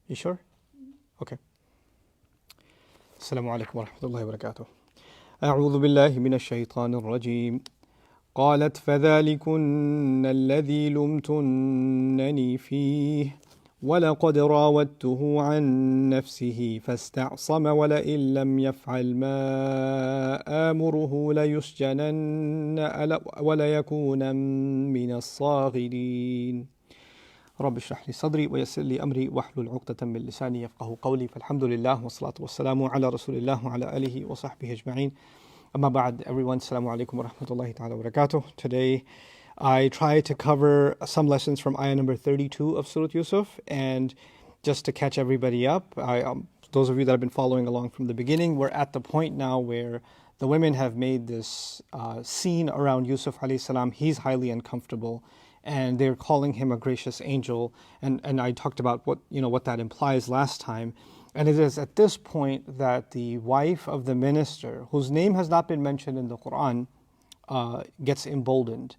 You sure? Okay. Assalamu alaikum wa rahmatullahi wa barakatuh. أعوذ بالله من الشيطان الرجيم. قالت فذلكن الذي لمتنني فيه ولقد راودته عن نفسه فاستعصم ولئن لم يفعل ما آمره ليسجنن وليكون من الصاغرين. رب اشرح لي صدري ويسر لي أمري واحلل عقدة من لساني يفقه قولي فالحمد لله والصلاة والسلام على رسول الله وعلى آله وصحبه أجمعين. Amma ba'd, everyone, assalamu alaikum wa rahmatullahi ta'ala wa barakatuh. Today I try to cover some lessons from ayah number 32 of Surah Yusuf, and just to catch everybody up, those of you that have been following along from the beginning, we're at the point now where the women have made this scene around Yusuf alayhi salam. He's highly uncomfortable and they're calling him a gracious angel, and I talked about what that implies last time. And it is at this point that the wife of the minister, whose name has not been mentioned in the Quran, gets emboldened.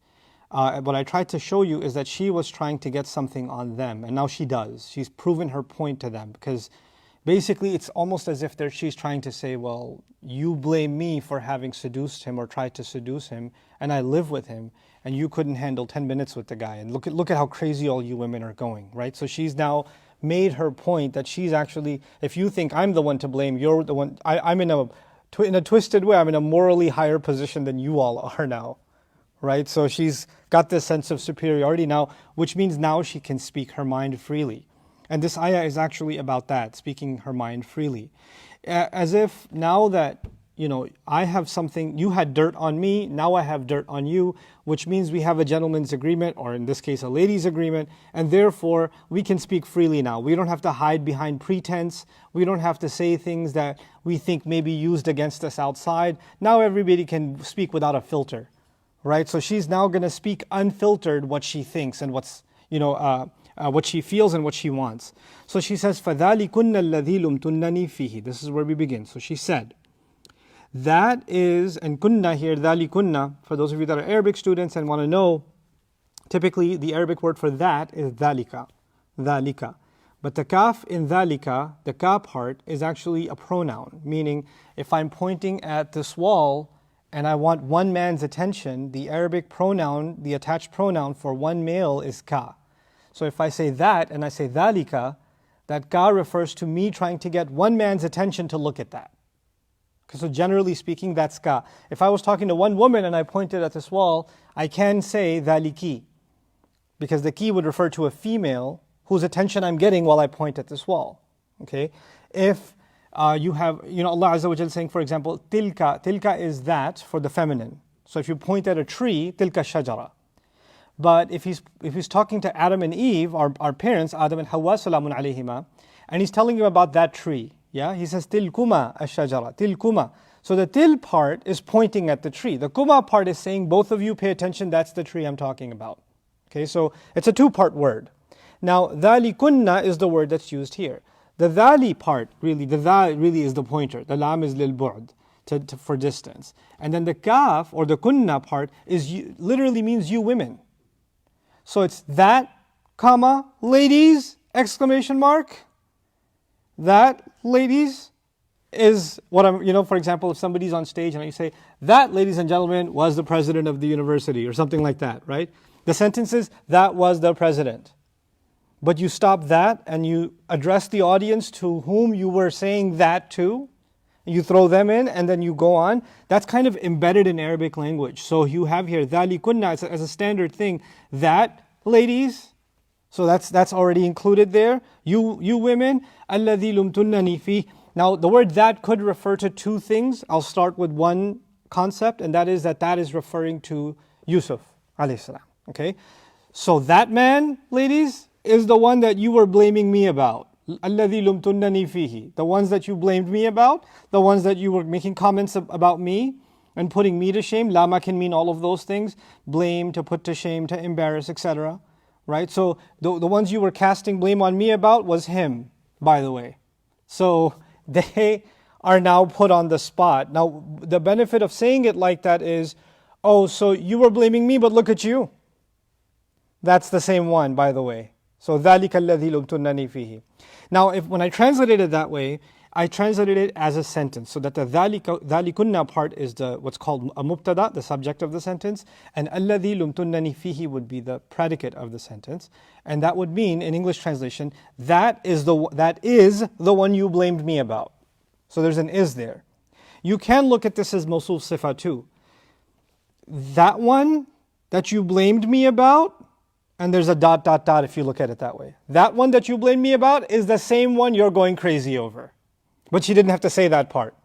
What I tried to show you is that she was trying to get something on them, and now she does. She's proven her point to them, because basically it's almost as if she's trying to say, well, you blame me for having seduced him or tried to seduce him, and I live with him, and you couldn't handle 10 minutes with the guy. And look at how crazy all you women are going, right? So she's now made her point that she's actually, if you think I'm the one to blame, you're the one. I'm in a twisted way, I'm in a morally higher position than you all are now, right? So she's got this sense of superiority now, which means now she can speak her mind freely. And this ayah is actually about that, speaking her mind freely. As if now that, I have something, you had dirt on me, now I have dirt on you, which means we have a gentleman's agreement, or in this case a lady's agreement, and therefore we can speak freely now. We don't have to hide behind pretense, we don't have to say things that we think may be used against us outside. Now everybody can speak without a filter, right? So she's now going to speak unfiltered what she thinks and what's, what she feels and what she wants. So she says, فَذَلِكُنَّ الَّذِي لُمْتُنَّنِي فِيهِ. This is where we begin. So she said, that is, and kunna here, dhalikunna, for those of you that are Arabic students and want to know, typically the Arabic word for that is dhalika, dhalika. But the kaf in dhalika, the ka part, is actually a pronoun, meaning if I'm pointing at this wall and I want one man's attention, the Arabic pronoun, the attached pronoun for one male is ka. So if I say that and I say dhalika, that ka refers to me trying to get one man's attention to look at that. So generally speaking, that's ka. If I was talking to one woman and I pointed at this wall, I can say dhaliki, because the ki would refer to a female whose attention I'm getting while I point at this wall. Okay. If you have, Allah Azza wa Jalla saying, for example, tilka is that for the feminine. So if you point at a tree, tilka shajara. But if he's talking to Adam and Eve, our parents, Adam and Hawa salamun alayhima, and he's telling you about that tree. Yeah, he says tilkuma ash-shajara, tilkuma. So the til part is pointing at the tree. The kuma part is saying, both of you pay attention, that's the tree I'm talking about. Okay, so it's a two-part word. Now, dhalikunna is the word that's used here. The dhali part, really, the dha really is the pointer. The lam is lil bu'd, for distance. And then the kaf, or the kunna part, literally means you women. So it's that, comma, ladies, exclamation mark. That, ladies, is what I'm, for example, if somebody's on stage and you say, that, ladies and gentlemen, was the president of the university, or something like that, right? The sentence is, that was the president. But you stop that and you address the audience to whom you were saying that to, you throw them in and then you go on. That's kind of embedded in Arabic language. So you have here, dhalikunna as a standard thing, that, ladies. So that's already included there. You women, alladhi lumtunnani fi. Now the word that could refer to two things. I'll start with one concept, and that is referring to Yusuf alayhi salam. Okay, so that man, ladies, is the one that you were blaming me about. Alladhi lumtunnani fihi. The ones that you blamed me about, the ones that you were making comments about me and putting me to shame. Lama can mean all of those things: blame, to put to shame, to embarrass, etc. Right? So the ones you were casting blame on me about was him, by the way. So they are now put on the spot. Now, the benefit of saying it like that is, oh, so you were blaming me, but look at you. That's the same one, by the way. So ذَلِكَ الَّذِي لُمْتُنَّنِي فِيهِ. Now, when I translated it that way, I translated it as a sentence, so that the ذَلِكُنَّ part is what's called a mubtada, the subject of the sentence, and الَّذِي لُمْتُنَّنِي فِيهِ would be the predicate of the sentence, and that would mean, in English translation, that is the one you blamed me about. So there's an is there. You can look at this as mawsuf sifa too. That one that you blamed me about, and there's a ... if you look at it that way. That one that you blamed me about is the same one you're going crazy over. But she didn't have to say that part.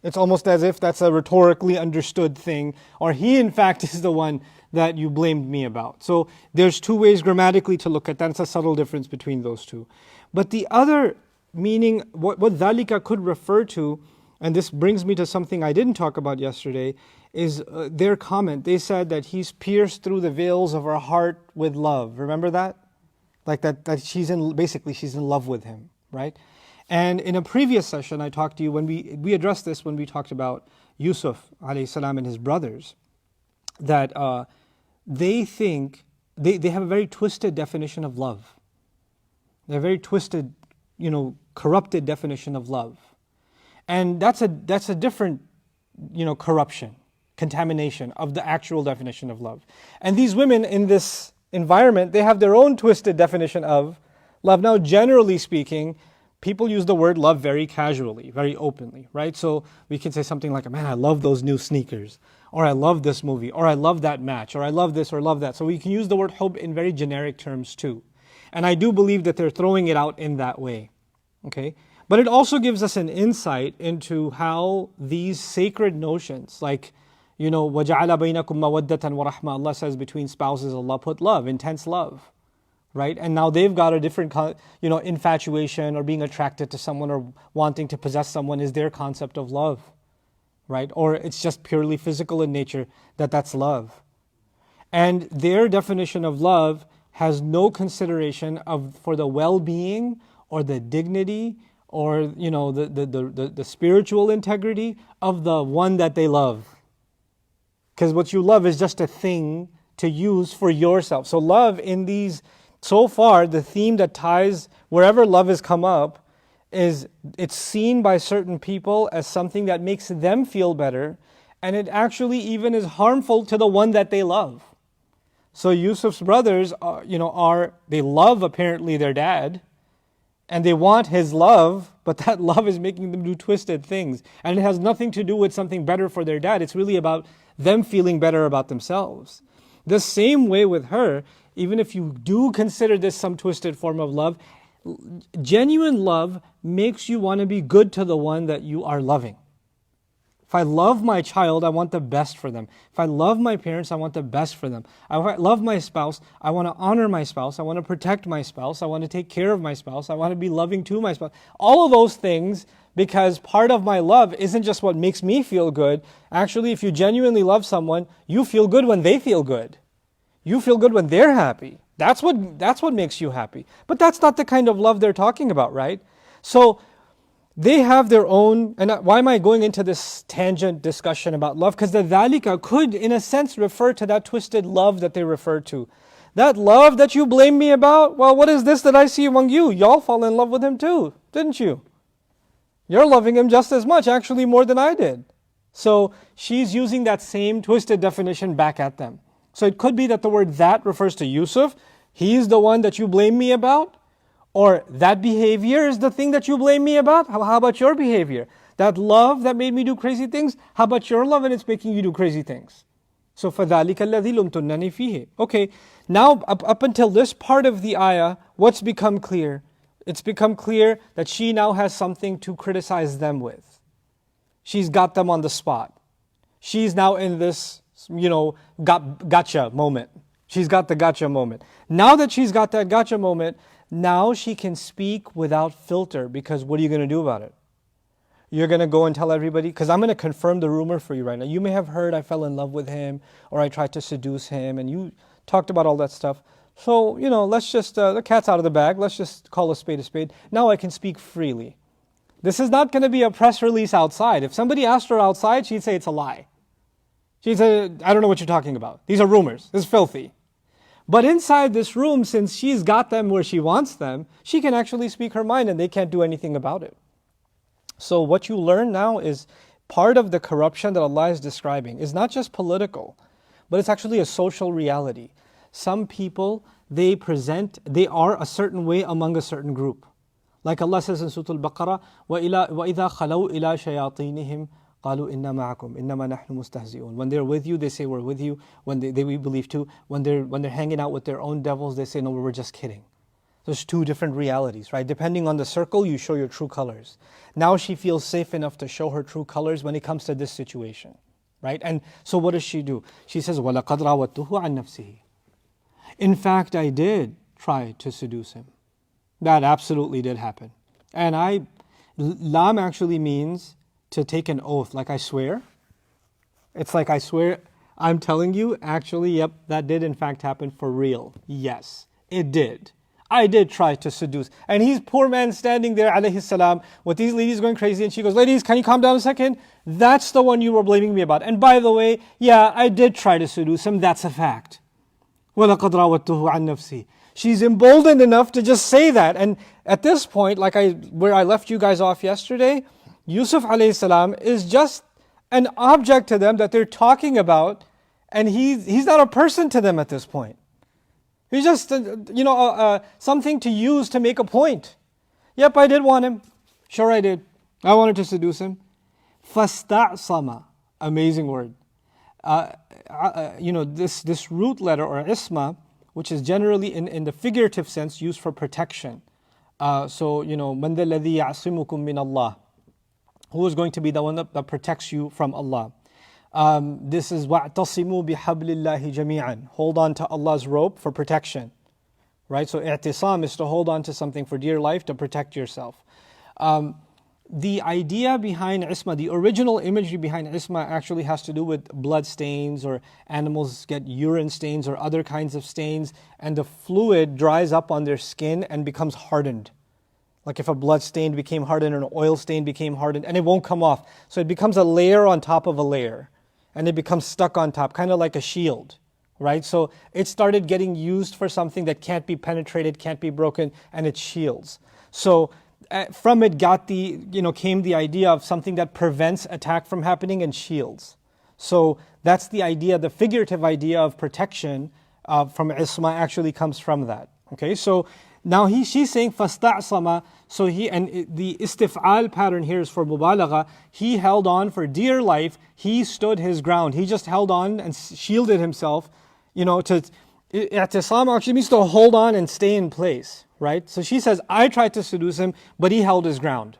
It's almost as if that's a rhetorically understood thing, or he in fact is the one that you blamed me about. So there's two ways grammatically to look at that. It's a subtle difference between those two. But the other meaning, what dhalika could refer to, and this brings me to something I didn't talk about yesterday, is their comment. They said that he's pierced through the veils of her heart with love. Remember that? Like that she's in love with him, right? And in a previous session I talked to you, when we addressed this when we talked about Yusuf alayhi salam and his brothers, that they think, they have a very twisted definition of love. They have a very twisted, corrupted definition of love. And that's a different, corruption, contamination of the actual definition of love. And these women in this environment, they have their own twisted definition of love. Now, generally speaking, people use the word love very casually, very openly, right? So we can say something like, man, I love those new sneakers, or I love this movie, or I love that match, or I love this or love that. So we can use the word hub in very generic terms too. And I do believe that they're throwing it out in that way, okay? But it also gives us an insight into how these sacred notions, like, وَجَعَلَ بَيْنَكُمْ مَوَدَّةً وَرَحْمَةً, Allah says between spouses, Allah put love, intense love. Right? And now they've got a different, infatuation, or being attracted to someone, or wanting to possess someone is their concept of love, right? Or it's just purely physical in nature, that's love. And their definition of love has no consideration for the well-being, or the dignity, or the spiritual integrity of the one that they love. Because what you love is just a thing to use for yourself. So love in these, so far, the theme that ties wherever love has come up is it's seen by certain people as something that makes them feel better, and it actually even is harmful to the one that they love. So Yusuf's brothers, they love apparently their dad, and they want his love, but that love is making them do twisted things. And it has nothing to do with something better for their dad. It's really about them feeling better about themselves. The same way with her, even if you do consider this some twisted form of love, genuine love makes you want to be good to the one that you are loving. If I love my child, I want the best for them. If I love my parents, I want the best for them. If I love my spouse, I want to honor my spouse. I want to protect my spouse. I want to take care of my spouse. I want to be loving to my spouse. All of those things, because part of my love isn't just what makes me feel good. Actually, if you genuinely love someone, you feel good when they feel good. You feel good when they're happy. That's what makes you happy. But that's not the kind of love they're talking about, right? So they have their own, and why am I going into this tangent discussion about love? Because the dhalika could, in a sense, refer to that twisted love that they refer to. That love that you blame me about, well, what is this that I see among you? Y'all fall in love with him too, didn't you? You're loving him just as much, actually more than I did. So she's using that same twisted definition back at them. So it could be that the word that refers to Yusuf. He's the one that you blame me about. Or that behavior is the thing that you blame me about. How about your behavior? That love that made me do crazy things. How about your love and it's making you do crazy things? So فَذَلِكَ الَّذِي لُمْتُنَّنِي فِيهِ. Okay, now up until this part of the ayah, what's become clear? It's become clear that she now has something to criticize them with. She's got them on the spot. She's now in this, gotcha moment. She's got the gotcha moment. Now that she's got that gotcha moment, now she can speak without filter, because what are you going to do about it? You're going to go and tell everybody, because I'm going to confirm the rumor for you right now. You may have heard I fell in love with him, or I tried to seduce him, and you talked about all that stuff. So, let's just, the cat's out of the bag. Let's just call a spade a spade. Now I can speak freely. This is not going to be a press release outside. If somebody asked her outside, she'd say it's a lie. She'd say, I don't know what you're talking about. These are rumors. This is filthy. But inside this room, since she's got them where she wants them, she can actually speak her mind and they can't do anything about it. So what you learn now is part of the corruption that Allah is describing is not just political, but it's actually a social reality. Some people, they are a certain way among a certain group. Like Allah says in Surah Al-Baqarah, وَإِذَا خَلَوْا إِلَى شَيَاطِينِهِمْ قَالُوا إِنَّا مَعَكُمْ إِنَّمَا نَحْنُ مُسْتَهْزِئُونَ. When they're with you, they say we're with you. When we believe too. When they're hanging out with their own devils, they say no, we're just kidding. There's two different realities, right? Depending on the circle, you show your true colors. Now she feels safe enough to show her true colors when it comes to this situation, right? And so what does she do? She says, وَلَقَدْ رَاوَدتُّهُ عَنْ نَفْسِهِ. In fact, I did try to seduce him. That absolutely did happen. And lam actually means to take an oath, like I swear. It's like I swear, I'm telling you, actually, yep, that did in fact happen for real. Yes, it did. I did try to seduce. And he's poor man standing there, alayhi salam, with these ladies going crazy. And she goes, ladies, can you calm down a second? That's the one you were blaming me about. And by the way, yeah, I did try to seduce him. That's a fact. وَلَقَدْ رَاوَدتُّهُ عَنْ نَفْسِهِ. She's emboldened enough to just say that. And at this point, where I left you guys off yesterday, Yusuf alayhi salam is just an object to them that they're talking about. And he's not a person to them at this point. He's just, something to use to make a point. Yep, I did want him. Sure I did. I wanted to seduce him. فَاسْتَعْصَمَ. Amazing word. This root letter or isma, which is generally in the figurative sense used for protection. مَنْ ذَا الَّذِي يَعْصِمُكُم مِّنَ اللَّهِ. Who is going to be the one that protects you from Allah? This is وَاعْتَصِمُوا بِحَبْلِ اللَّهِ جَمِيعًا. Hold on to Allah's rope for protection. Right? So i'tisam is to hold on to something for dear life to protect yourself. The idea behind isma, the original imagery behind isma actually has to do with blood stains, or animals get urine stains or other kinds of stains, and the fluid dries up on their skin and becomes hardened. Like if a blood stain became hardened or an oil stain became hardened, and it won't come off. So it becomes a layer on top of a layer, and it becomes stuck on top, kind of like a shield. Right? So it started getting used for something that can't be penetrated, can't be broken, and it shields. So from it came the idea of something that prevents attack from happening and shields. So that's the idea, the figurative idea of protection from isma actually comes from that. Okay, so now she's saying فَاسْتَعْصَمَ. So the istif'al pattern here is for mubalagha. He held on for dear life. He stood his ground. He just held on and shielded himself. I'tisam actually means to hold on and stay in place. Right? So she says, I tried to seduce him, but he held his ground.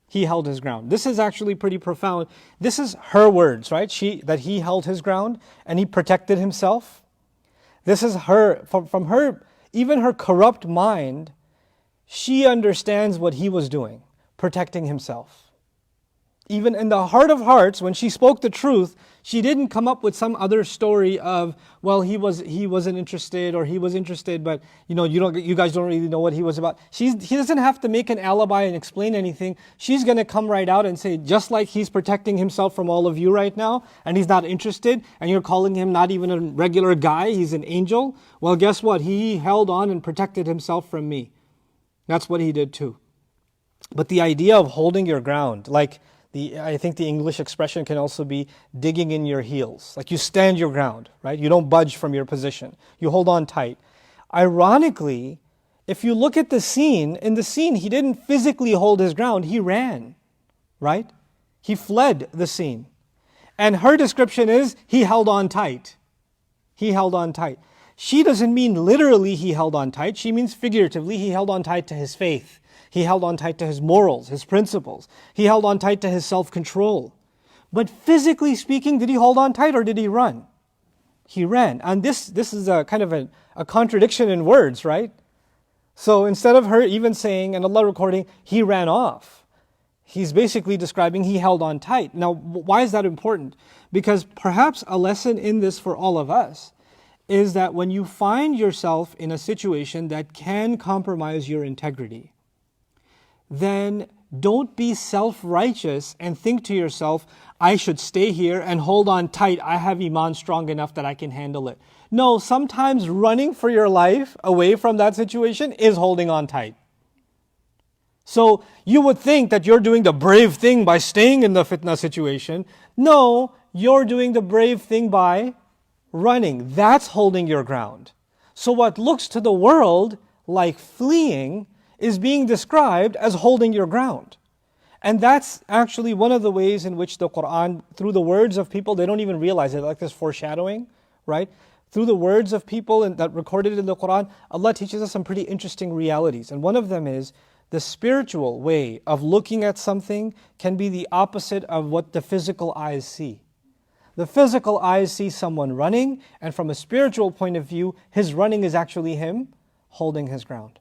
He held his ground. This is actually pretty profound. This is her words, right? That he held his ground and he protected himself. This is her, from her, even her corrupt mind, she understands what he was doing, protecting himself. Even in the heart of hearts, when she spoke the truth, she didn't come up with some other story of, well, he wasn't interested, or he was interested, but you guys don't really know what he was about. He doesn't have to make an alibi and explain anything. She's going to come right out and say, just like he's protecting himself from all of you right now, and he's not interested, and you're calling him not even a regular guy, he's an angel. Well, guess what? He held on and protected himself from me. That's what he did too. But the idea of holding your ground, I think the English expression can also be digging in your heels. Like you stand your ground, right? You don't budge from your position. You hold on tight. Ironically, if you look at in the scene, he didn't physically hold his ground. He ran, right? He fled the scene. And her description is, he held on tight. He held on tight. She doesn't mean literally he held on tight. She means figuratively, he held on tight to his faith. He held on tight to his morals, his principles. He held on tight to his self-control. But physically speaking, did he hold on tight or did he run? He ran. And this is a kind of a contradiction in words, right? So instead of her even saying, and Allah recording, he ran off, he's basically describing he held on tight. Now, why is that important? Because perhaps a lesson in this for all of us is that when you find yourself in a situation that can compromise your integrity, then don't be self-righteous and think to yourself, I should stay here and hold on tight. I have Iman strong enough that I can handle it. No, sometimes running for your life away from that situation is holding on tight. So you would think that you're doing the brave thing by staying in the fitna situation. No, you're doing the brave thing by running. That's holding your ground. So what looks to the world like fleeing is being described as holding your ground. And that's actually one of the ways in which the Quran, through the words of people, they don't even realize it, like this foreshadowing, right? Through the words of people that recorded in the Quran, Allah teaches us some pretty interesting realities. And one of them is the spiritual way of looking at something can be the opposite of what the physical eyes see. The physical eyes see someone running, and from a spiritual point of view, his running is actually him holding his ground.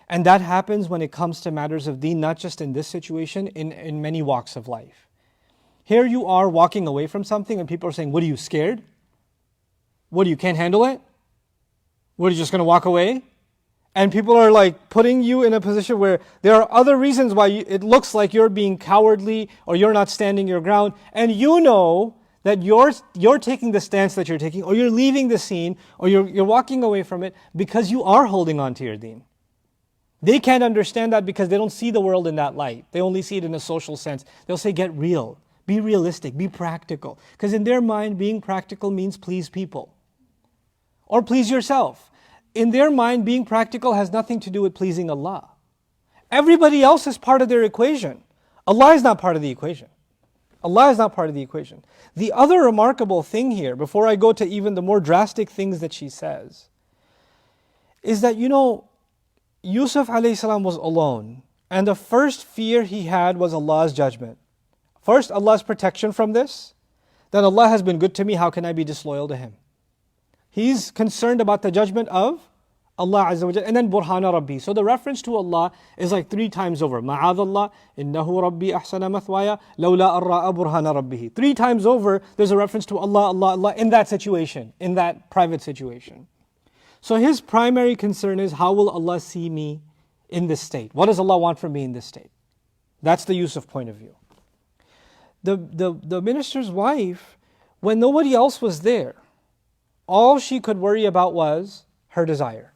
And that happens when it comes to matters of deen, not just in this situation, in many walks of life. Here you are walking away from something and people are saying, what are you, scared? What, you can't handle it? What, are you just going to walk away? And people are like putting you in a position where there are other reasons why it looks like you're being cowardly or you're not standing your ground. And you know that you're taking the stance that you're taking, or you're leaving the scene, or you're walking away from it because you are holding on to your deen. They can't understand that because they don't see the world in that light. They only see it in a social sense. They'll say, get real, be realistic, be practical. Because in their mind, being practical means please people. Or please yourself. In their mind, being practical has nothing to do with pleasing Allah. Everybody else is part of their equation. Allah is not part of the equation. Allah is not part of the equation. The other remarkable thing here, before I go to even the more drastic things that she says, is that, Yusuf alayhi salam was alone, and the first fear he had was Allah's judgment. First, Allah's protection from this. Then Allah has been good to me, how can I be disloyal to Him? He's concerned about the judgment of Allah Azza wa Jal, and then Burhana Rabbi. So the reference to Allah is like 3 times over. Ma'adallah, innahu Rabbi ahsana mathwaya, lawla arra'a burhana Rabbihi. 3 times over, there's a reference to Allah, Allah, Allah in that situation, in that private situation. So his primary concern is, how will Allah see me in this state? What does Allah want from me in this state? That's the Yusuf point of view. The minister's wife, when nobody else was there, all she could worry about was her desire.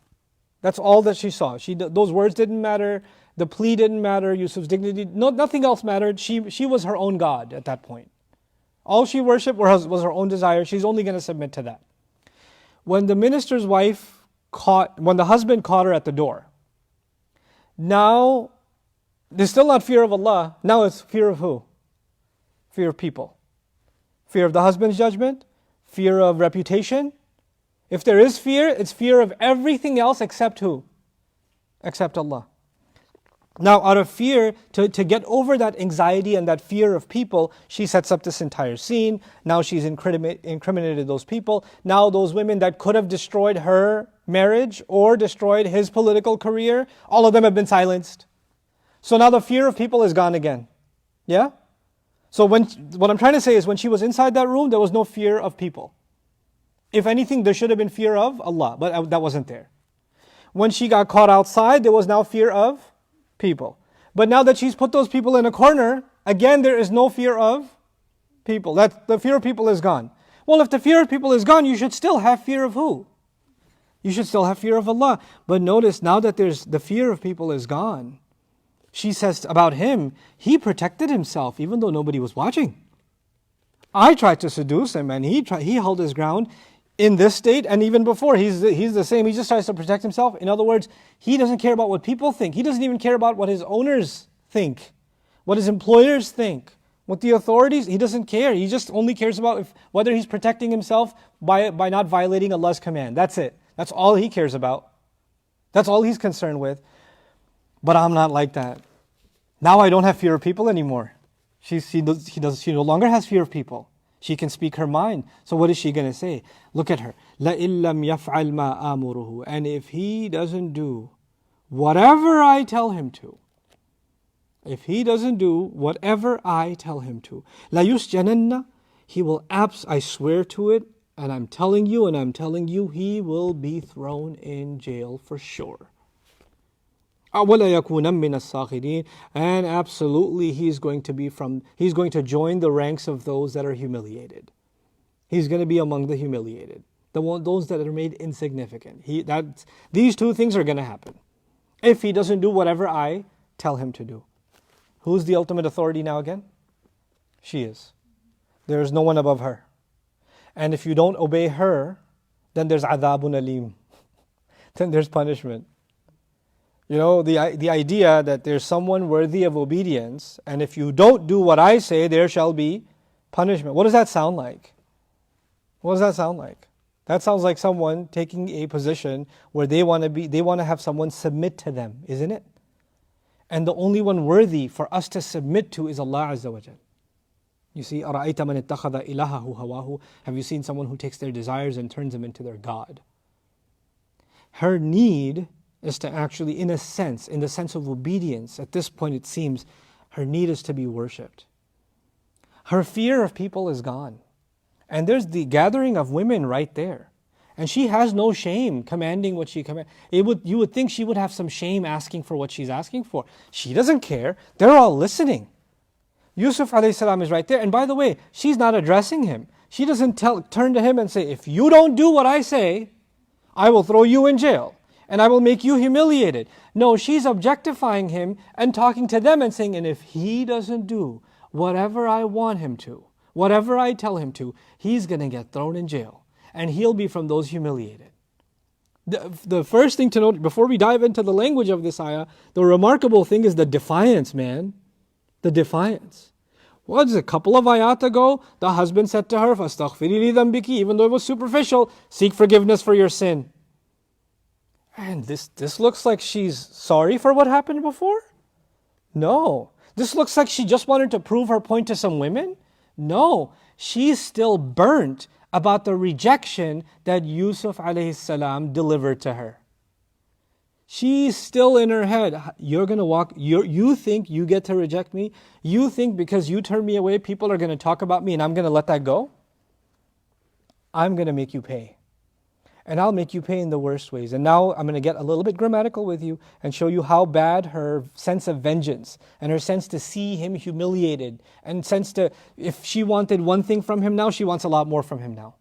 That's all that she saw. Those words didn't matter, the plea didn't matter, Yusuf's dignity, nothing else mattered. She was her own God at that point. All she worshipped was her own desire. She's only going to submit to that. When the minister's wife when the husband caught her at the door, now there's still not fear of Allah, now it's fear of who? Fear of people. Fear of the husband's judgment, fear of reputation. If there is fear, it's fear of everything else except who? Except Allah. Now, out of fear, to get over that anxiety and that fear of people, she sets up this entire scene. Now she's incriminated those people. Now those women that could have destroyed her marriage or destroyed his political career, all of them have been silenced. So now the fear of people is gone again. Yeah? So what I'm trying to say is, when she was inside that room, there was no fear of people. If anything, there should have been fear of Allah, but that wasn't there. When she got caught outside, there was now fear of people. But now that she's put those people in a corner, again there is no fear of people. The fear of people is gone. Well, if the fear of people is gone, you should still have fear of who? You should still have fear of Allah. But notice, now that the fear of people is gone, she says about him, he protected himself even though nobody was watching. I tried to seduce him and he held his ground in this state, and even before, he's the same. He just tries to protect himself. In other words, he doesn't care about what people think. He doesn't even care about what his owners think, what his employers think, what the authorities, he doesn't care. He just only cares about whether he's protecting himself by not violating Allah's command. That's it. That's all he cares about. That's all he's concerned with. But I'm not like that. Now I don't have fear of people anymore. She no longer has fear of people. She can speak her mind. So what is she going to say? Look at her. لَإِن لَمْ يَفْعَلْ مَا آمُرُهُ. And if he doesn't do whatever I tell him to, if he doesn't do whatever I tell him to, لَيُسْجَنَنَّ. He will I swear to it, and I'm telling you, he will be thrown in jail for sure. وَلَا يَكُونًا مِنَ السَّاخِرِينَ. And absolutely he's going to join the ranks of those that are humiliated. He's going to be among the humiliated. those that are made insignificant. These two things are going to happen if he doesn't do whatever I tell him to do. Who's the ultimate authority now again? She is. There is no one above her. And if you don't obey her, then there's adhabun alim. Then there's punishment. You know, the idea that there's someone worthy of obedience, and if you don't do what I say, there shall be punishment. What does that sound like? What does that sound like? That sounds like someone taking a position where they want to have someone submit to them, isn't it? And the only one worthy for us to submit to is Allah Azza wa Jal. You see, أَرَأَيْتَ مَنِ اتَّخَذَ إِلَهَهُ هَوَاهُ. Have you seen someone who takes their desires and turns them into their God? Her need is to actually, in the sense of obedience, at this point it seems, her need is to be worshipped. Her fear of people is gone. And there's the gathering of women right there. And she has no shame commanding what she commands. You would think she would have some shame asking for what she's asking for. She doesn't care. They're all listening. Yusuf alayhi salam is right there. And by the way, she's not addressing him. She doesn't turn to him and say, if you don't do what I say, I will throw you in jail and I will make you humiliated. No, she's objectifying him and talking to them and saying, and if he doesn't do whatever I want him to, whatever I tell him to, he's going to get thrown in jail and he'll be from those humiliated. The first thing to note, before we dive into the language of this ayah, the remarkable thing is the defiance, man. The defiance. Was a couple of ayat ago, the husband said to her, فَاسْتَغْفِرِي لِذَنْبِكِ, even though it was superficial, seek forgiveness for your sin. And this looks like she's sorry for what happened before? No. This looks like she just wanted to prove her point to some women? No. She's still burnt about the rejection that Yusuf alayhi salam delivered to her. She's still in her head. You're going to walk, you think you get to reject me? You think because you turn me away, people are going to talk about me and I'm going to let that go? I'm going to make you pay. And I'll make you pay in the worst ways. And now I'm going to get a little bit grammatical with you and show you how bad her sense of vengeance and her sense to see him humiliated and sense to, if she wanted one thing from him now, she wants a lot more from him now.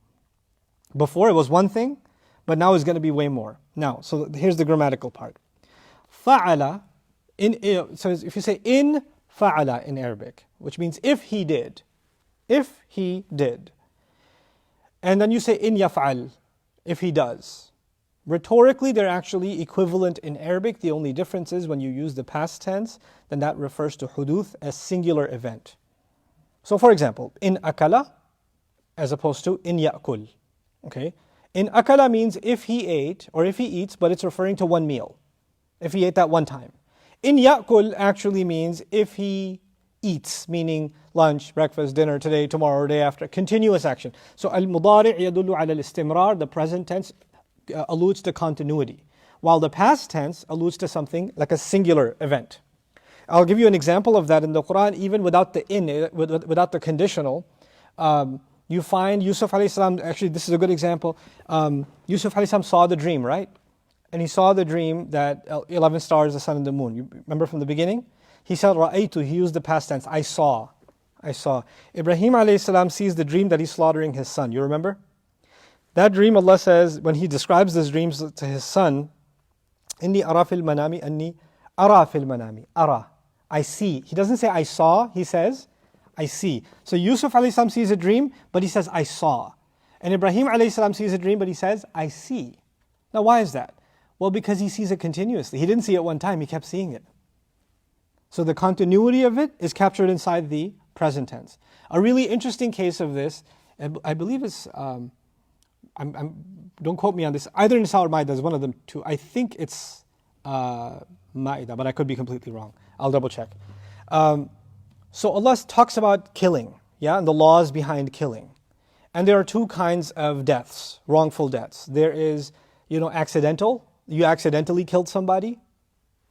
Before it was one thing, but now it's going to be way more. Now, so here's the grammatical part. Fa'ala, so if you say in fa'ala in Arabic, which means if he did. If he did. And then you say in yaf'al, if he does. Rhetorically, they're actually equivalent in Arabic. The only difference is when you use the past tense, then that refers to huduth, a singular event. So for example, in akala, as opposed to in ya'kul. Okay? In akala means if he ate, or if he eats, but it's referring to one meal. If he ate that one time. In ya'kul actually means if he eats, meaning lunch, breakfast, dinner, today, tomorrow, or day after. Continuous action. So al-mudari' yadullu ala al-istimrar, the present tense alludes to continuity. While the past tense alludes to something like a singular event. I'll give you an example of that in the Quran, even without the in, without the conditional. You find Yusuf alayhi salam, actually this is a good example. Yusuf alayhi salam saw the dream, right? And he saw the dream that 11 stars, the sun and the moon. You remember from the beginning? He said, Ra'aytu, he used the past tense, I saw. Ibrahim alayhi salam sees the dream that he's slaughtering his son. You remember? That dream, Allah says, when He describes this dream to his son, Inni ara fil manami, anni ara fil manami. Ara. I see. He doesn't say I saw, he says, I see. So Yusuf alayhi salam sees a dream, but he says, I saw. And Ibrahim alayhi salam sees a dream, but he says, I see. Now why is that? Well, because he sees it continuously. He didn't see it one time, he kept seeing it. So the continuity of it is captured inside the present tense. A really interesting case of this, I believe it's, don't quote me on this, either in Surah or Ma'idah, is one of them two. I think it's Ma'idah, but I could be completely wrong. I'll double check. So Allah talks about killing, and the laws behind killing. And there are two kinds of deaths, wrongful deaths. There is, accidental. You accidentally killed somebody,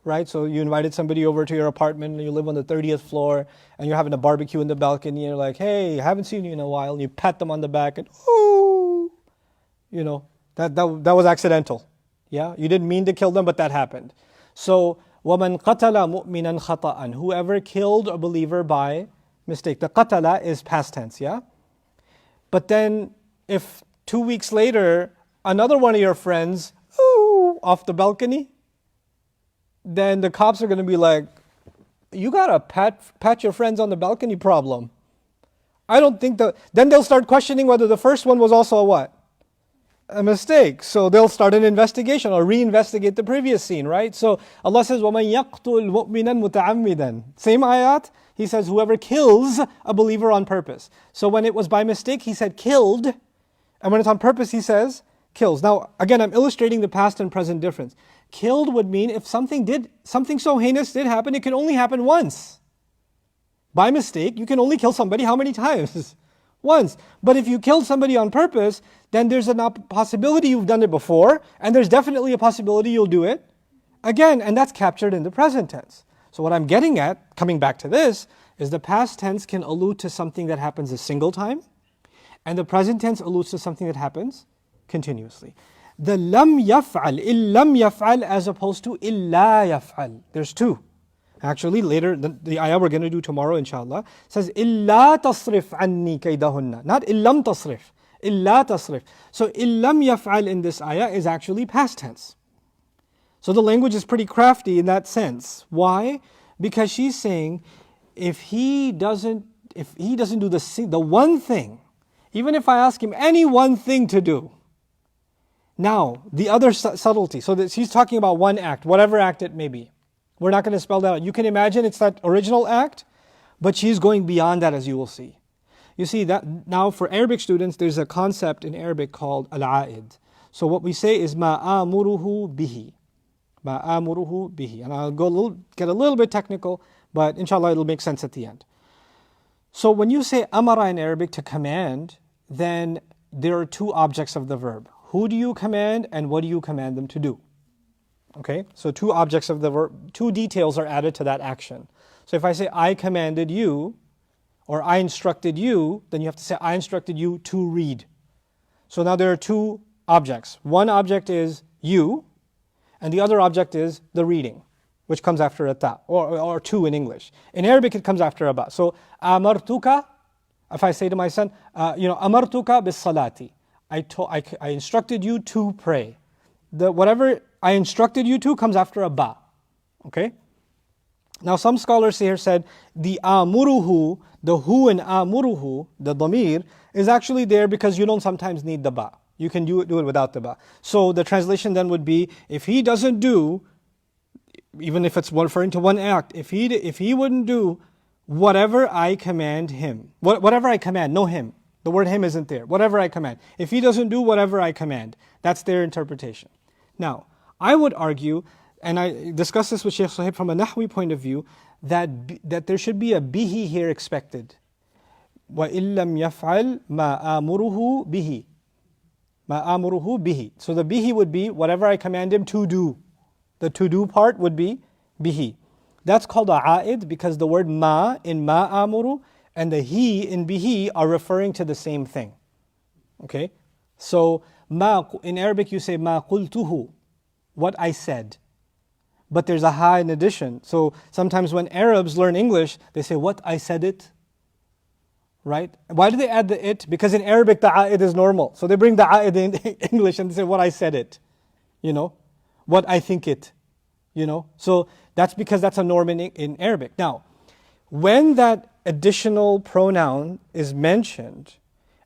right? So you invited somebody over to your apartment and you live on the 30th floor and you're having a barbecue in the balcony and you're like, hey, I haven't seen you in a while. And you pat them on the back and, ooh, that was accidental. Yeah, you didn't mean to kill them, but that happened. So, وَمَنْ قَتَلَ مُؤْمِنًا خَطَأً, whoever killed a believer by mistake. The qatala is past tense, yeah? But then, if 2 weeks later, another one of your friends, ooh, off the balcony, then the cops are going to be like, you got a pat your friends on the balcony problem. I don't think then they'll start questioning whether the first one was also a what? A mistake. So they'll start an investigation or reinvestigate the previous scene, right? So Allah says, وَمَنْ يَقْتُلْ مُؤْمِنًا مُتَعَمِّدًا. Same ayat, He says, whoever kills a believer on purpose. So when it was by mistake, He said killed. And when it's on purpose, He says kills. Now, again, I'm illustrating the past and present difference. Killed would mean if something so heinous did happen, it can only happen once. By mistake, you can only kill somebody how many times? Once. But if you killed somebody on purpose, then there's a possibility you've done it before, and there's definitely a possibility you'll do it again, and that's captured in the present tense. So what I'm getting at, coming back to this, is the past tense can allude to something that happens a single time, and the present tense alludes to something that happens continuously. The lam yaf'al, illam yaf'al, as opposed to illa yaf'al. There's two. Actually, later, the ayah we're going to do tomorrow, inshallah, says, إِلَّا تَصْرِفْ عَنِّي كَيْدَهُنَّ. Not إِلَّمْ تَصْرِفْ. إِلَّا تَصْرِفْ. So, إِلَّمْ يَفْعَلْ in this ayah is actually past tense. So the language is pretty crafty in that sense. Why? Because she's saying, if he doesn't do the one thing, even if I ask him any one thing to do, now, the other subtlety, so that she's talking about one act, whatever act it may be. We're not going to spell that out. You can imagine it's that original act, but she's going beyond that, as you will see. You see that now for Arabic students, there's a concept in Arabic called al-a'id. So what we say is ma'amuruhu bihi. Ma'amuruhu bihi. And I'll get a little bit technical, but inshallah it'll make sense at the end. So when you say amara in Arabic to command, then there are two objects of the verb. Who do you command and what do you command them to do? Okay, so two objects of the verb, two details are added to that action. So if I say, I commanded you, or I instructed you, then you have to say, I instructed you to read. So now there are two objects. One object is you, and the other object is the reading, which comes after a ta, or two in English. In Arabic, it comes after a ba. So, amartuka, if I say to my son, amartuka bis salati, I instructed you to pray. Whatever I instructed you to comes after a ba. Okay? Now some scholars here said the amuruhu, the hu in amuruhu, the dhamir, is actually there because you don't sometimes need the ba. You can do it without the ba. So the translation then would be, if he doesn't do, even if it's referring to one act, if he wouldn't do whatever I command him, whatever I command, no him. The word him isn't there. Whatever I command. If he doesn't do whatever I command, that's their interpretation. Now, I would argue, and I discussed this with Shaykh Sahib from a Nahwi point of view, that there should be a bihi here expected. وَإِلَّمْ يَفْعَلْ مَا آمُرُهُ بِهِ مَا آمُرُهُ بِهِ. So the bihi would be whatever I command him to do. The to do part would be bihi. That's called a a'id because the word ma in ma amuru and the he in bihi are referring to the same thing. Okay? So ma, in Arabic you say ma qultuhu, what I said. But there's a ha in addition. So sometimes when Arabs learn English, they say what I said it. Right? Why do they add the it? Because in Arabic the a'id is normal. So they bring the a'id in English and they say what I said it. What I think it. So that's because that's a norm in Arabic. Now, when that additional pronoun is mentioned,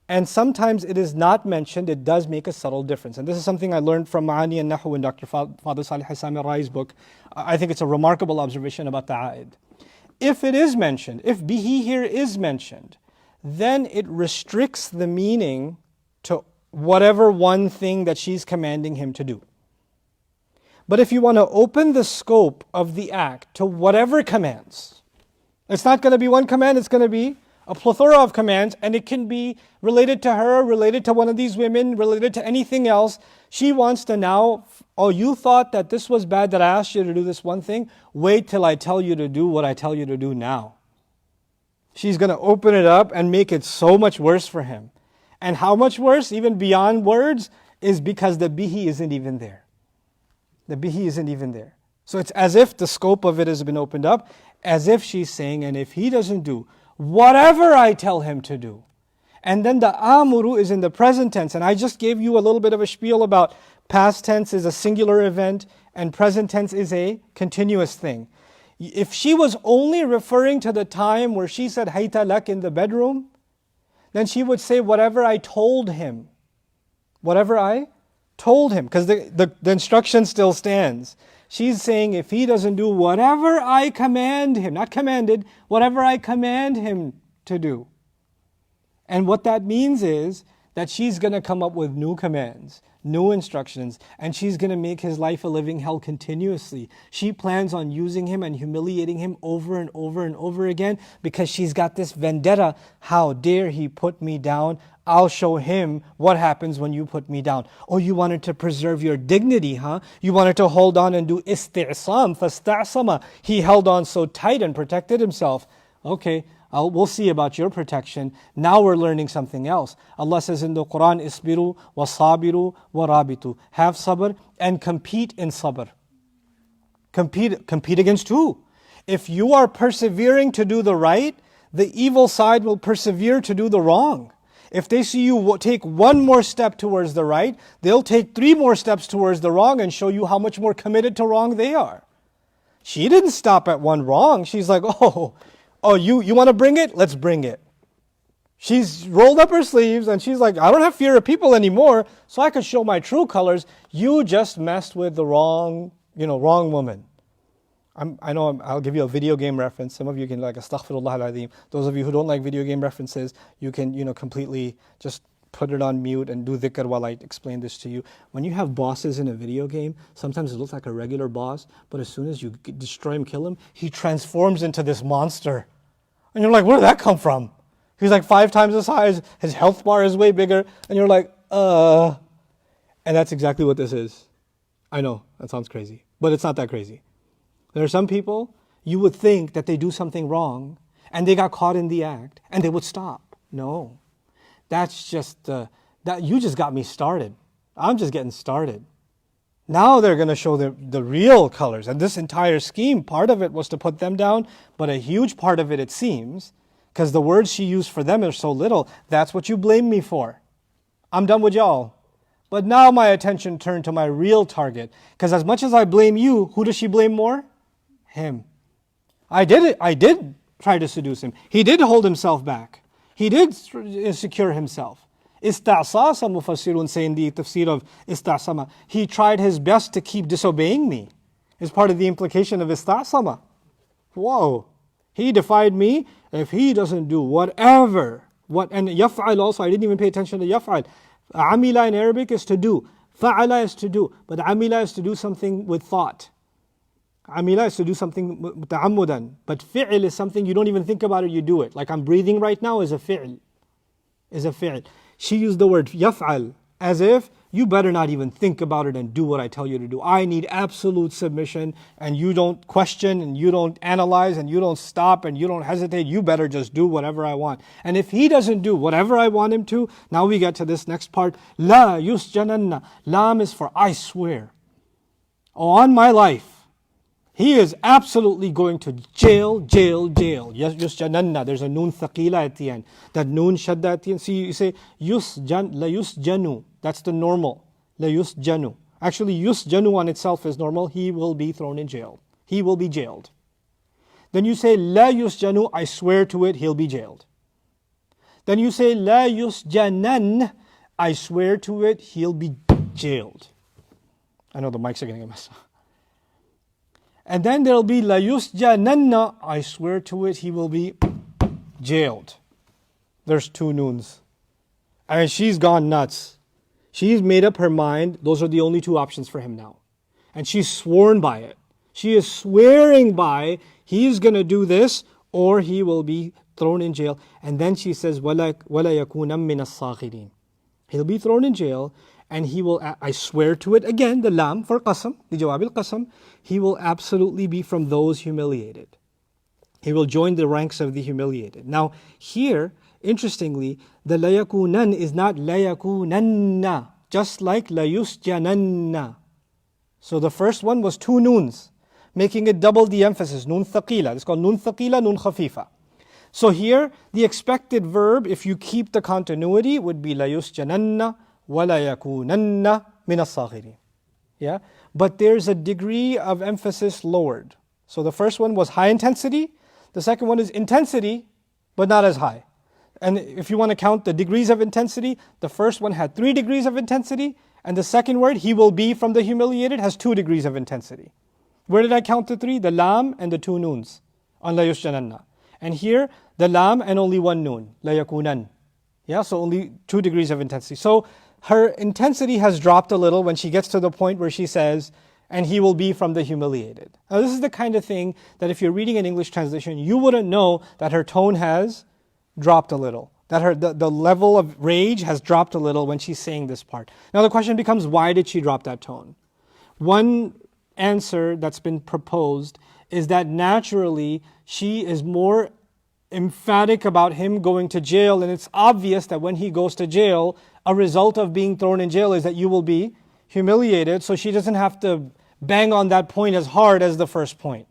and sometimes it is not mentioned, it does make a subtle difference. And this is something I learned from Ma'ani and Nahu in Dr. Fadl Salih Hassami Rai's book. I think it's a remarkable observation about the a'id. If it is mentioned, if bihi here is mentioned, then it restricts the meaning to whatever one thing that she's commanding him to do. But if you want to open the scope of the act to whatever commands, it's not going to be one command, it's going to be a plethora of commands, and it can be related to her, related to one of these women, related to anything else. She wants to now, oh, you thought that this was bad that I asked you to do this one thing? Wait till I tell you to do what I tell you to do now. She's going to open it up and make it so much worse for him. And how much worse, even beyond words, is because the bihi isn't even there. The bihi isn't even there. So it's as if the scope of it has been opened up, as if she's saying, and if he doesn't do whatever I tell him to do, And then the amuru is in the present tense. And I just gave you a little bit of a spiel about past tense is a singular event and present tense is a continuous thing. If she was only referring to the time where she said hayta lak in the bedroom, then she would say whatever I told him. Whatever I told him. Because the instruction still stands. She's saying if he doesn't do whatever I command him, not commanded, whatever I command him to do. And what that means is that she's going to come up with new commands, new instructions, and she's going to make his life a living hell continuously. She plans on using him and humiliating him over and over and over again because she's got this vendetta. How dare he put me down? I'll show him what happens when you put me down. Oh, you wanted to preserve your dignity, huh? You wanted to hold on and do isti'sam, fasta'sama. He held on so tight and protected himself. Okay, we'll see about your protection. Now we're learning something else. Allah says in the Quran, isbiru wa sabiru wa rabitu. Have sabr and compete in sabr. Compete against who? If you are persevering to do the right, the evil side will persevere to do the wrong. If they see you take one more step towards the right, they'll take 3 more steps towards the wrong and show you how much more committed to wrong they are. She didn't stop at one wrong. She's like, oh, you want to bring it? Let's bring it. She's rolled up her sleeves and she's like, I don't have fear of people anymore, so I can show my true colors. You just messed with the wrong woman. I'll give you a video game reference. Some of you can like astaghfirullah al-azim. Those of you who don't like video game references, you can completely just put it on mute and do dhikr while I explain this to you. When you have bosses in a video game, sometimes it looks like a regular boss, but as soon as you destroy him, kill him, he transforms into this monster. And you're like, where did that come from? He's like 5 times the size, his health bar is way bigger, and you're like, And that's exactly what this is. I know, that sounds crazy, but it's not that crazy. There are some people, you would think that they do something wrong, and they got caught in the act, and they would stop. No. That's just, you just got me started. I'm just getting started. Now they're going to show the real colors. And this entire scheme, part of it was to put them down, but a huge part of it seems, because the words she used for them are so little, that's what you blame me for. I'm done with y'all. But now my attention turned to my real target. Because as much as I blame you, who does she blame more? Him. I did it. I did try to seduce him. He did hold himself back. He did secure himself. Ista'sa, some mufassirun say in the tafsir of ista'sama. He tried his best to keep disobeying me. Is part of the implication of ista'sama. Whoa. He defied me. If he doesn't do whatever, and yaf'al also, I didn't even pay attention to yaf'al. Amila in Arabic is to do. Fa'ala is to do. But amila is to do something with thought. Amila is to do something ta'ammudan. But fi'l is something you don't even think about it, you do it. Like I'm breathing right now is a fi'l. She used the word yaf'al as if you better not even think about it and do what I tell you to do. I need absolute submission, and you don't question and you don't analyze and you don't stop and you don't hesitate. You better just do whatever I want. And if he doesn't do whatever I want him to, now we get to this next part. La yusjananna. Lam is for I swear. On my life. He is absolutely going to jail. Yes, yusjananna. There's a noon thaqila at the end. That noon shadda at the end. See, you say la yusjanu. That's the normal. La yusjanu. Actually, yusjanu on itself is normal. He will be thrown in jail. He will be jailed. Then you say la yusjanu. I swear to it, he'll be jailed. Then you say la yusjanan. I swear to it, he'll be jailed. I know the mics are getting a mess. And then there'll be la yusjananna. I swear to it, he will be jailed. There's 2 noons. And she's gone nuts. She's made up her mind. Those are the only 2 options for him now. And she's sworn by it. She is swearing by he's going to do this or he will be thrown in jail. And then she says, وَلَا يَكُونَ مِنَ الصَّاغِرِينَ. He'll be thrown in jail. And he will, I swear to it, again, the lam for qasam, the jawab al-qasam, he will absolutely be from those humiliated. He will join the ranks of the humiliated. Now, here, interestingly, the la yakunan is not la yakunanna, just like la yusjananna. So the first one was 2 noons, making it double the emphasis, noon thaqila. It's called noon thaqila, noon khafifa. So here, the expected verb, if you keep the continuity, would be la yusjananna wa la yakunanna min as-saghirin. Yeah? But there's a degree of emphasis lowered. So the first one was high intensity. The second one is intensity, but not as high. And if you want to count the degrees of intensity, the first one had 3 degrees of intensity, and the second word, he will be from the humiliated, has 2 degrees of intensity. Where did I count the 3? The lam and the 2 noons on la yusjananna. And here, the lam and only 1 noon, la yakunan. Yeah, so only 2 degrees of intensity. So her intensity has dropped a little when she gets to the point where she says, and he will be from the humiliated. Now this is the kind of thing that if you're reading an English translation, you wouldn't know that her tone has dropped a little. That the level of rage has dropped a little when she's saying this part. Now the question becomes, why did she drop that tone? One answer that's been proposed is that naturally she is more emphatic about him going to jail, and it's obvious that when he goes to jail, a result of being thrown in jail is that you will be humiliated, so she doesn't have to bang on that point as hard as the first point,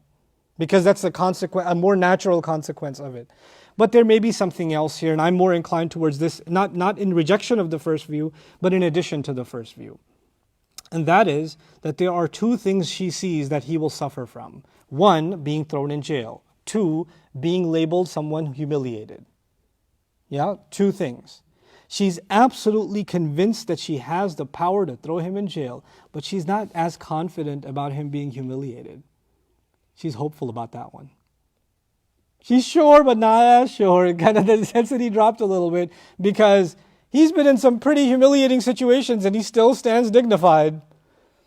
because that's a more natural consequence of it. But there may be something else here, and I'm more inclined towards this, not in rejection of the first view, but in addition to the first view. And that is that there are 2 things she sees that he will suffer from. 1, being thrown in jail. 2, being labeled someone humiliated. Yeah, 2 things. She's absolutely convinced that she has the power to throw him in jail, but she's not as confident about him being humiliated. She's hopeful about that one. She's sure, but not as sure. Kind of the intensity dropped a little bit because he's been in some pretty humiliating situations and he still stands dignified.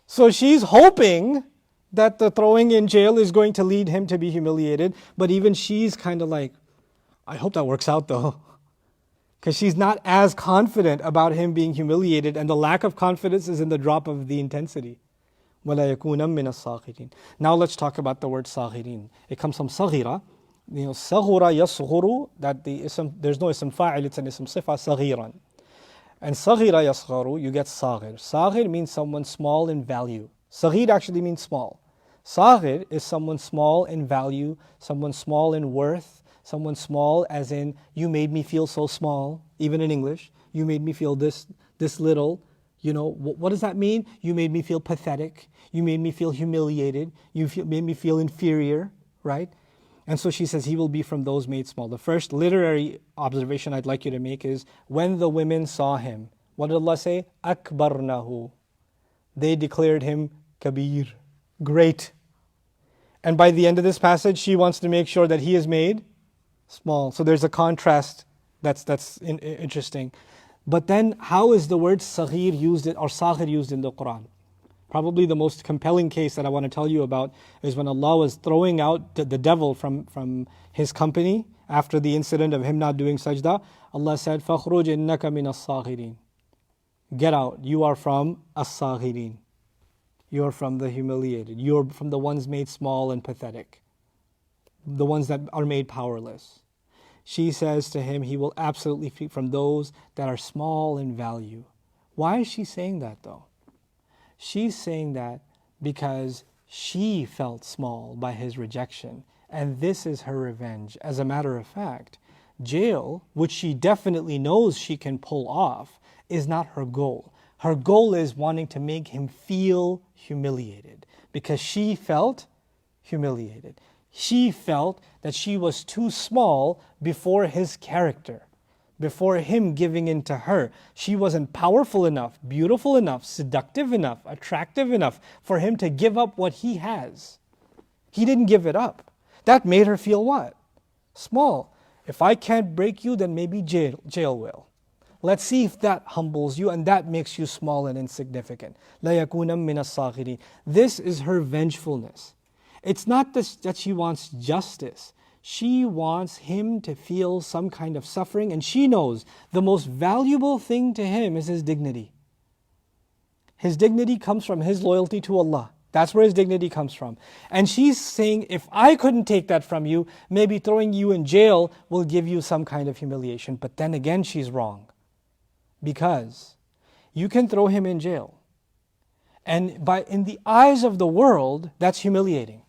So she's hoping that the throwing in jail is going to lead him to be humiliated, but even she's kind of like, I hope that works out though. Because she's not as confident about him being humiliated, and the lack of confidence is in the drop of the intensity. وَلَا يَكُونًا مِنَ الصَّاغِرِينَ. Now let's talk about the word صَاغِرِين. It comes from صَغِرَ. صَغُرَ يَصْغُرُ, that there's no ism fa'il, it's an ism sifa, صَغِيرًا. And صَغِرَ يَصْغَرُ, you get صَاغِر. صَاغِر means someone small in value. صَغِير actually means small. صَاغِر is someone small in value, someone small in worth, someone small as in, you made me feel so small, even in English. You made me feel this little. You know, what does that mean? You made me feel pathetic. You made me feel humiliated. Made me feel inferior, right? And so she says he will be from those made small. The first literary observation I'd like you to make is, when the women saw him, what did Allah say? أَكْبَرْنَهُ. They declared him kabir, great. And by the end of this passage, she wants to make sure that he is made small. So there's a contrast that's interesting. But then, how is the word saghir used, or saghir used in the Quran? Probably the most compelling case that I want to tell you about is when Allah was throwing out the devil from his company after the incident of him not doing sajda. Allah said, فَخْرُجْ إِنَّكَ مِنَ الصَّاغِرِينَ. Get out, you are from as-saghirin. You are from the humiliated. You are from the ones made small and pathetic. The ones that are made powerless. She says to him, he will absolutely be from those that are small in value. Why is she saying that though? She's saying that because she felt small by his rejection, and this is her revenge. As a matter of fact, jail, which she definitely knows she can pull off, is not her goal. Her goal is wanting to make him feel humiliated, because she felt humiliated. She felt that she was too small before his character, before him giving in to her. She wasn't powerful enough, beautiful enough, seductive enough, attractive enough for him to give up what he has. He didn't give it up. That made her feel what? Small. If I can't break you, then maybe jail will. Let's see if that humbles you and that makes you small and insignificant. لَا يَكُونًا مِنَ الصَّاغِرِينَ. This is her vengefulness. It's not that she wants justice. She wants him to feel some kind of suffering, and she knows the most valuable thing to him is his dignity. His dignity comes from his loyalty to Allah. That's where his dignity comes from. And she's saying, if I couldn't take that from you, maybe throwing you in jail will give you some kind of humiliation. But then again, she's wrong. Because you can throw him in jail. And in the eyes of the world, that's humiliating.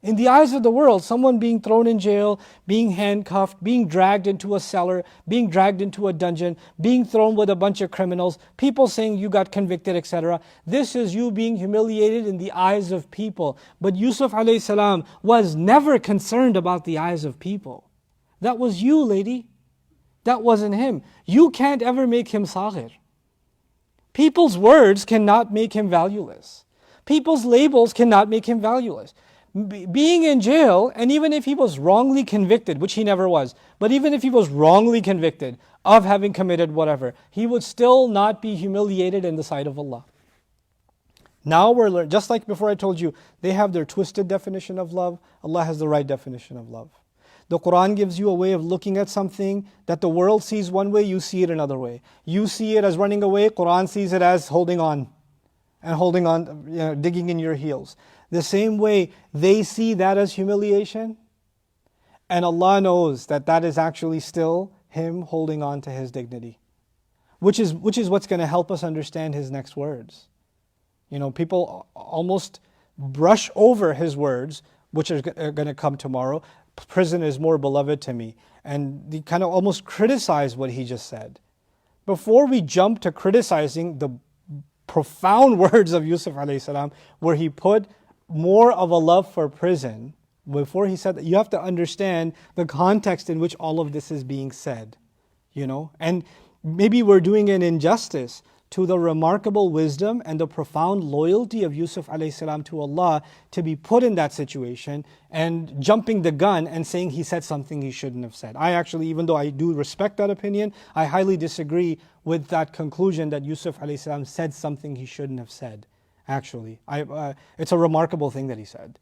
In the eyes of the world, someone being thrown in jail, being handcuffed, being dragged into a cellar, being dragged into a dungeon, being thrown with a bunch of criminals, people saying you got convicted, etc. This is you being humiliated in the eyes of people. But Yusuf alayhi salam was never concerned about the eyes of people. That was you, lady. That wasn't him. You can't ever make him saghir. People's words cannot make him valueless. People's labels cannot make him valueless. Being in jail, and even if he was wrongly convicted, which he never was, but even if he was wrongly convicted of having committed whatever, he would still not be humiliated in the sight of Allah. Now we're learning, just like before I told you, they have their twisted definition of love, Allah has the right definition of love. The Quran gives you a way of looking at something that the world sees one way, you see it another way. You see it as running away, Quran sees it as holding on, and digging in your heels. The same way they see that as humiliation, and Allah knows that that is actually still Him holding on to His dignity. Which is what's going to help us understand His next words. People almost brush over His words, which are going to come tomorrow. Prison is more beloved to me. And they kind of almost criticize what He just said. Before we jump to criticizing the profound words of Yusuf alayhi salam, where he put more of a love for prison, before he said that, you have to understand the context in which all of this is being said. And maybe we're doing an injustice to the remarkable wisdom and the profound loyalty of Yusuf alayhi salam to Allah to be put in that situation and jumping the gun and saying he said something he shouldn't have said. I actually, even though I do respect that opinion, I highly disagree with that conclusion that Yusuf alayhi salam said something he shouldn't have said. Actually, it's a remarkable thing that he said.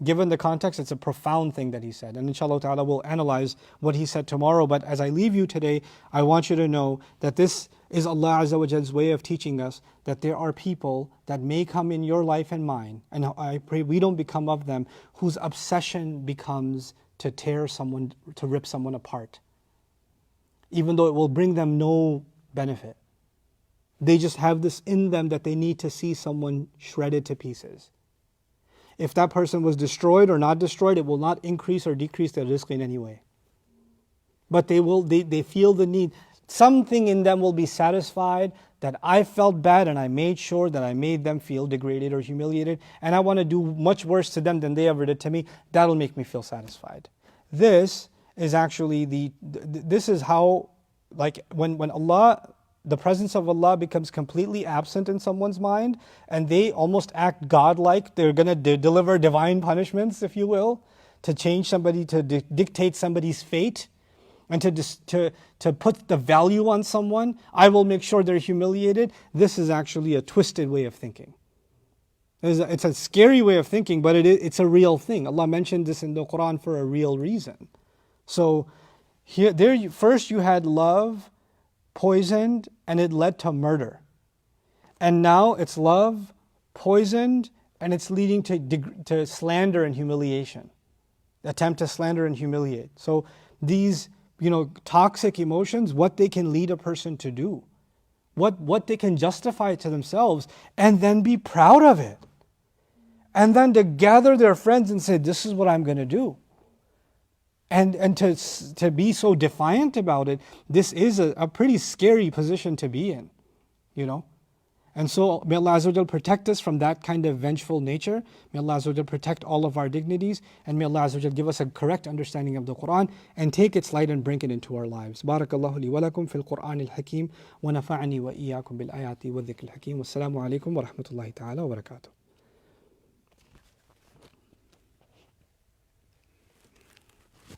Given the context, it's a profound thing that he said. And inshallah ta'ala, we'll analyze what he said tomorrow. But as I leave you today, I want you to know that this is Allah Azza wa Jall's way of teaching us that there are people that may come in your life and mine, and I pray we don't become of them, whose obsession becomes to tear someone, to rip someone apart. Even though it will bring them no benefit. They just have this in them that they need to see someone shredded to pieces. If that person was destroyed or not destroyed, it will not increase or decrease their rizq in any way. But they feel the need. Something in them will be satisfied that I felt bad and I made sure that I made them feel degraded or humiliated, and I want to do much worse to them than they ever did to me. That'll make me feel satisfied. This is actually this is how, like when Allah, the presence of Allah becomes completely absent in someone's mind and they almost act godlike. They're going to deliver divine punishments, if you will, to change somebody, to dictate somebody's fate, and to put the value on someone. I will make sure they're humiliated. This is actually a twisted way of thinking. It's a scary way of thinking, but it's a real thing. Allah mentioned this in the Quran for a real reason. So first you had love poisoned and it led to murder. And now it's love poisoned and it's leading to slander and humiliation. Attempt to slander and humiliate. So these toxic emotions, what they can lead a person to do, what they can justify to themselves, and then be proud of it. And then to gather their friends and say, this is what I'm going to do. And to be so defiant about it, this is a pretty scary position to be in, And so may Allah Azza wa Jal protect us from that kind of vengeful nature. May Allah Azza wa Jal protect all of our dignities. And may Allah Azza wa Jal give us a correct understanding of the Quran and take its light and bring it into our lives. Barakallahu li wa lakum fil Quran al-Hakim wa nafa'ani wa iyyakum bil ayati wa dhikr al-Hakim. Wassalamu alaikum wa rahmatullahi ta'ala wa barakatuh.